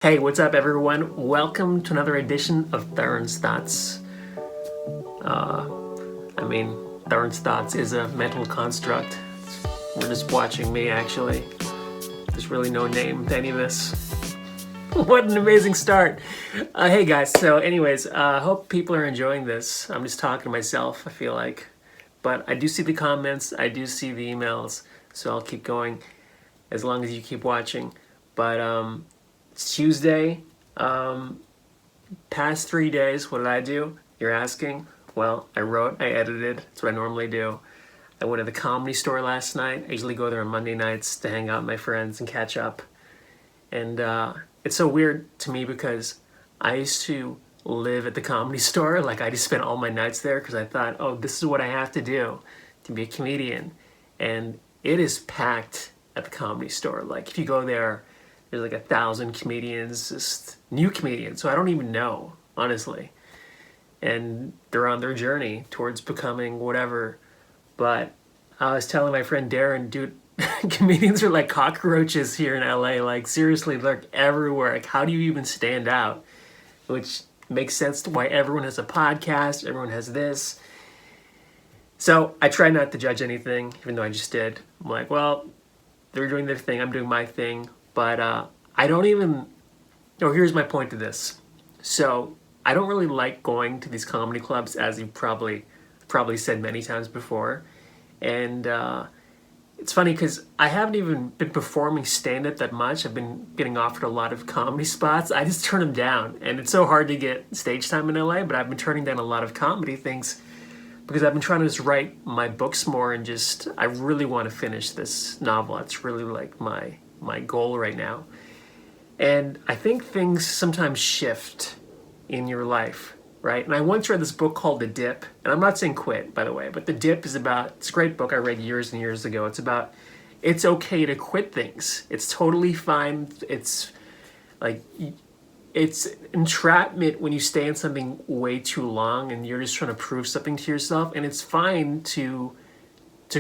Hey, what's up, everyone? Welcome to another edition of Tarun's Thoughts. Uh, Tarun's Thoughts is a mental construct. We're just watching me, actually. There's really no name to any of this. What an amazing start. Hey, guys. So, anyways, I hope people are enjoying this. I'm just talking to myself, I feel like. But I do see the comments, I do see the emails, so I'll keep going as long as you keep watching. But, it's Tuesday. Past 3 days, what did I do? You're asking? Well, I wrote, I edited. That's what I normally do. I went to the Comedy Store last night. I usually go there on Monday nights to hang out with my friends and catch up. And it's so weird to me because I used to live at the Comedy Store. Like, I just spent all my nights there because I thought, oh, this is what I have to do to be a comedian. And it is packed at the Comedy Store. Like, if you go there, there's like 1,000 comedians, just new comedians, so I don't even know, honestly. And they're on their journey towards becoming whatever. But I was telling my friend Darren, dude, comedians are like cockroaches here in LA. Like, seriously, they're everywhere. Like, how do you even stand out? Which makes sense to why everyone has a podcast, everyone has this. So I try not to judge anything, even though I just did. I'm like, well, they're doing their thing, I'm doing my thing. But I don't even, here's my point to this. So I don't really like going to these comedy clubs, as you've probably said many times before. And it's funny because I haven't even been performing stand-up that much. I've been getting offered a lot of comedy spots. I just turn them down. And it's so hard to get stage time in LA, but I've been turning down a lot of comedy things because I've been trying to just write my books more and I really want to finish this novel. It's really like my goal right now. And I think things sometimes shift in your life, right? And I once read this book called The Dip, and I'm not saying quit, by the way, but The Dip is about, it's a great book I read years and years ago. It's about, it's okay to quit things. It's totally fine. It's like, it's entrapment when you stay in something way too long and you're just trying to prove something to yourself, and it's fine to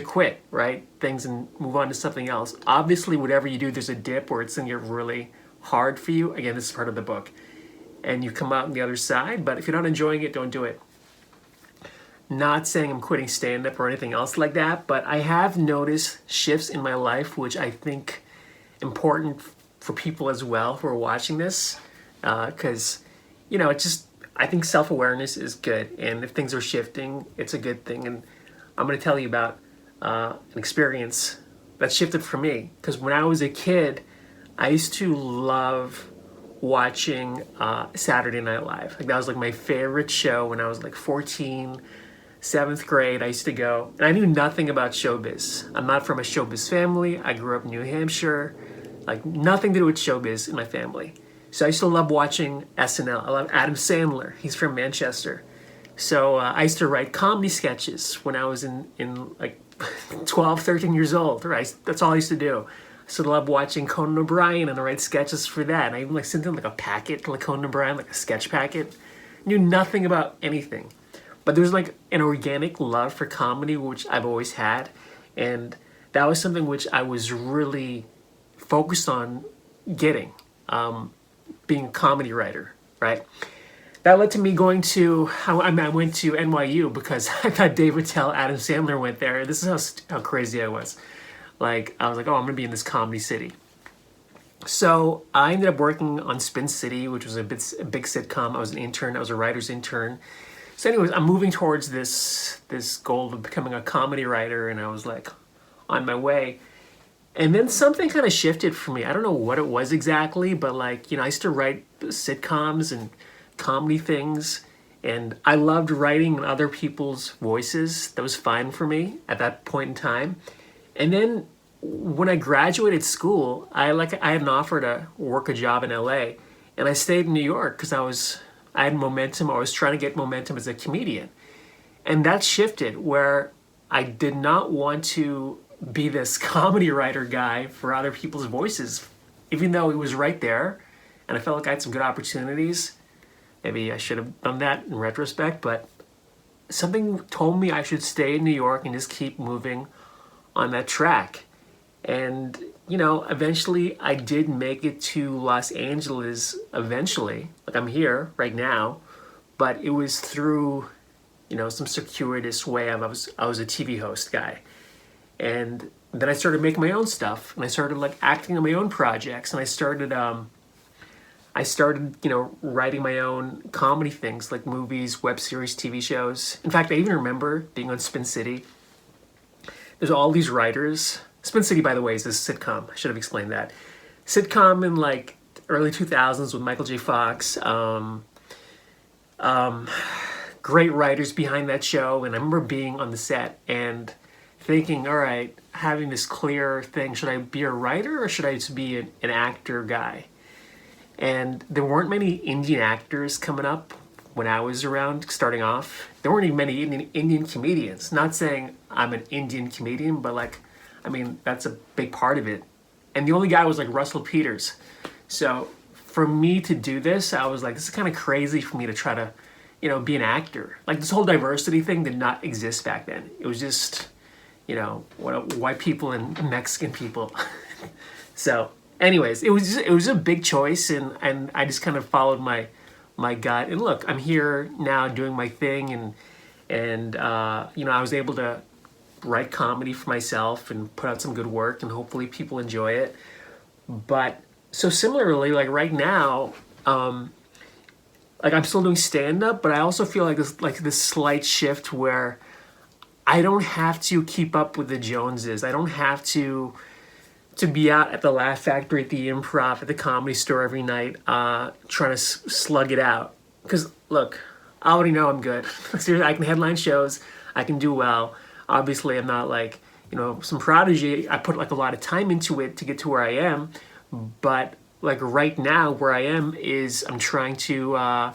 quit, right? Things and move on to something else. Obviously, whatever you do, there's a dip where it's going to get really hard for you. Again, this is part of the book. And you come out on the other side, but if you're not enjoying it, don't do it. Not saying I'm quitting stand-up or anything else like that, but I have noticed shifts in my life, which I think important for people as well who are watching this. Because, I think self-awareness is good. And if things are shifting, it's a good thing. And I'm going to tell you about an experience that shifted for me. Because when I was a kid, I used to love watching Saturday Night Live. Like, that was like my favorite show when I was like 14, 7th grade. I used to go, and I knew nothing about showbiz. I'm not from a showbiz family. I grew up in New Hampshire. Like, nothing to do with showbiz in my family. So I used to love watching SNL. I love Adam Sandler. He's from Manchester. So I used to write comedy sketches when I was in like 12, 13 years old, right? That's all I used to do. I used to love watching Conan O'Brien and I write sketches for that. And I even sent him like a packet, like Conan O'Brien, like a sketch packet. Knew nothing about anything. But there was like an organic love for comedy, which I've always had. And that was something which I was really focused on getting, being a comedy writer, right? That led to me going to, I went to NYU because I thought Dave Attell, Adam Sandler went there. This is how crazy I was. Like, I was like, oh, I'm going to be in this comedy city. So I ended up working on Spin City, which was a big sitcom. I was an intern. I was a writer's intern. So anyways, I'm moving towards this goal of becoming a comedy writer, and I was like on my way. And then something kind of shifted for me. I don't know what it was exactly, but like, I used to write sitcoms and comedy things, and I loved writing in other people's voices. That was fine for me at that point in time. And then when I graduated school, I had an offer to work a job in LA, and I stayed in New York because I had momentum. I was trying to get momentum as a comedian. And that shifted where I did not want to be this comedy writer guy for other people's voices, even though it was right there and I felt like I had some good opportunities. Maybe I should have done that in retrospect, but something told me I should stay in New York and just keep moving on that track. And eventually I did make it to Los Angeles eventually. Like, I'm here right now, but it was through, some circuitous way. I was a TV host guy. And then I started making my own stuff, and I started like acting on my own projects, and I started, writing my own comedy things like movies, web series, TV shows. In fact, I even remember being on Spin City. There's all these writers. Spin City, by the way, is a sitcom. I should have explained that. Sitcom in like early 2000s with Michael J. Fox. Great writers behind that show. And I remember being on the set and thinking, all right, having this clear thing, should I be a writer or should I just be an actor guy? And there weren't many Indian actors coming up when I was around starting off. There weren't even many Indian comedians. Not saying I'm an Indian comedian, but that's a big part of it. And the only guy was like Russell Peters. So for me to do this, I was like, this is kind of crazy for me to try to, be an actor. Like, this whole diversity thing did not exist back then. It was just, white people and Mexican people. So anyways, it was a big choice, and I just kind of followed my gut. And look, I'm here now doing my thing, and I was able to write comedy for myself and put out some good work, and hopefully people enjoy it. But so similarly, like right now, like I'm still doing stand-up, but I also feel like this slight shift where I don't have to keep up with the Joneses. I don't have to be out at the Laugh Factory, at the Improv, at the Comedy Store every night, trying to slug it out. Because look, I already know I'm good. Seriously, I can headline shows. I can do well. Obviously, I'm not like, some prodigy. I put like a lot of time into it to get to where I am. But like right now, where I am is I'm trying to,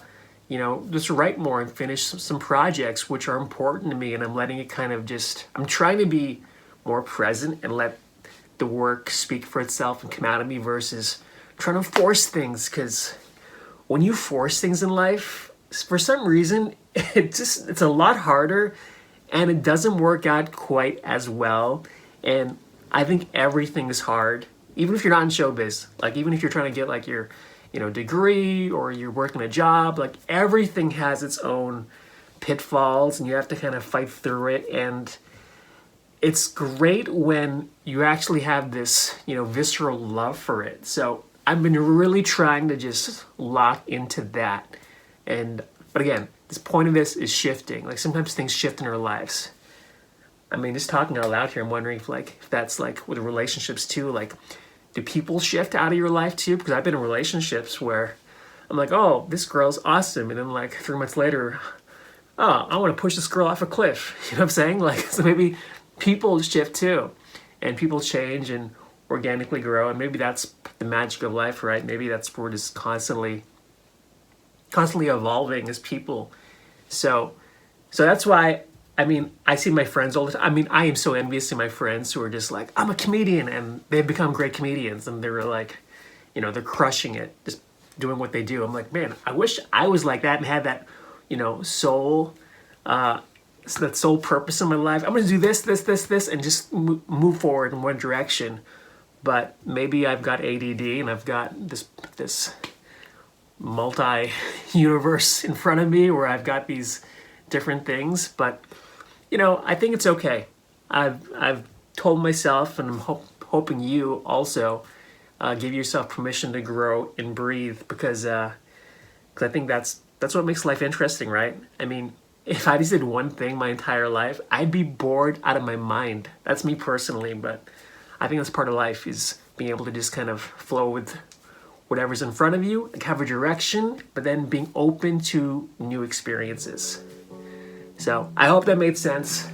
just write more and finish some projects which are important to me. And I'm letting it kind of I'm trying to be more present and let the work speak for itself and come out of me versus trying to force things. Because when you force things in life, for some reason, it's a lot harder and it doesn't work out quite as well. And I think everything is hard, even if you're not in showbiz. Like, even if you're trying to get like your, degree or you're working a job, like everything has its own pitfalls and you have to kind of fight through it. And it's great when you actually have this, visceral love for it. So I've been really trying to just lock into that. But again, this point of this is shifting. Like, sometimes things shift in our lives. I mean, just talking out loud here, I'm wondering if that's like with relationships too. Like, do people shift out of your life too? Because I've been in relationships where I'm like, oh, this girl's awesome. And then like 3 months later, oh, I want to push this girl off a cliff. You know what I'm saying? Like, so maybe people shift too. And people change and organically grow. And maybe that's the magic of life, right? Maybe that's where we're just constantly evolving as people. So that's why, I see my friends all the time. I am so envious of my friends who are just like, I'm a comedian, and they've become great comedians, and they're like, they're crushing it, just doing what they do. I'm like, man, I wish I was like that and had that, soul, that sole purpose in my life. I'm going to do this, and just move forward in one direction. But maybe I've got ADD, and I've got this multi-universe in front of me where I've got these different things. But I think it's okay. I've told myself, and I'm hoping you also give yourself permission to grow and breathe, because I think that's what makes life interesting, right? If I just did one thing my entire life, I'd be bored out of my mind. That's me personally, but I think that's part of life, is being able to just kind of flow with whatever's in front of you, like have a direction, but then being open to new experiences. So I hope that made sense.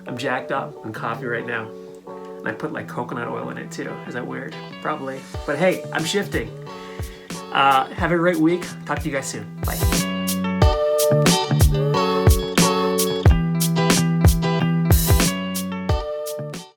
I'm jacked up on coffee right now. And I put like coconut oil in it too. Is that weird? Probably. But hey, I'm shifting. Have a great week. Talk to you guys soon. Bye.